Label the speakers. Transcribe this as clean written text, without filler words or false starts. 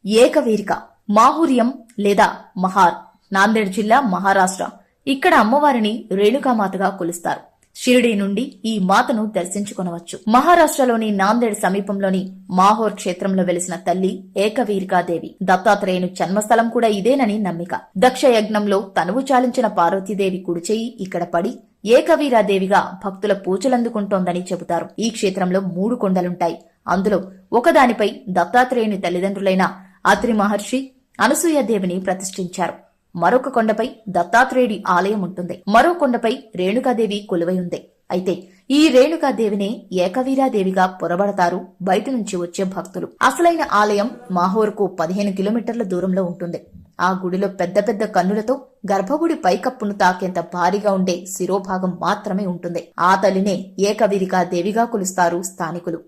Speaker 1: ఏకవీరిక మాహూర్యం లేదా మహార్ నాందేడ్ జిల్లా మహారాష్ట్ర. ఇక్కడ అమ్మవారిని రేణుకామాతగా కొలుస్తారు. షిరిడీ నుండి ఈ మాతను దర్శించుకొనవచ్చు. మహారాష్ట్రలోని నాందేడ్ సమీపంలోని మాహోర్ క్షేత్రంలో వెలిసిన తల్లి ఏకవీరికాదేవి. దత్తాత్రేయుని జన్మస్థలం కూడా ఇదేనని నమ్మిక. దక్ష యజ్ఞంలో తనువు చాలించిన పార్వతీదేవి కుడిచేయి ఇక్కడ పడి ఏకవీరాదేవిగా భక్తుల పూజలందుకుంటోందని చెబుతారు. ఈ క్షేత్రంలో 3 కొండలుంటాయి. అందులో ఒకదానిపై దత్తాత్రేయుని తల్లిదండ్రులైన అత్రి మహర్షి, అనసూయాదేవిని ప్రతిష్ఠించారు. మరొక కొండపై దత్తాత్రేయుడి ఆలయం ఉంటుంది. మరో కొండపై రేణుకాదేవి కొలువై ఉంది. అయితే ఈ రేణుకాదేవినే ఏకవీరాదేవిగా పొరబడతారు బయట నుంచి వచ్చే భక్తులు. అసలైన ఆలయం మాహోర్కు 15 కిలోమీటర్ల దూరంలో ఉంటుంది. ఆ గుడిలో పెద్ద పెద్ద కన్నులతో గర్భగుడి పైకప్పును తాకేంత భారీగా ఉండే శిరోభాగం మాత్రమే ఉంటుంది. ఆ తల్లినే ఏకవీరికాదేవిగా కొలుస్తారు స్థానికులు.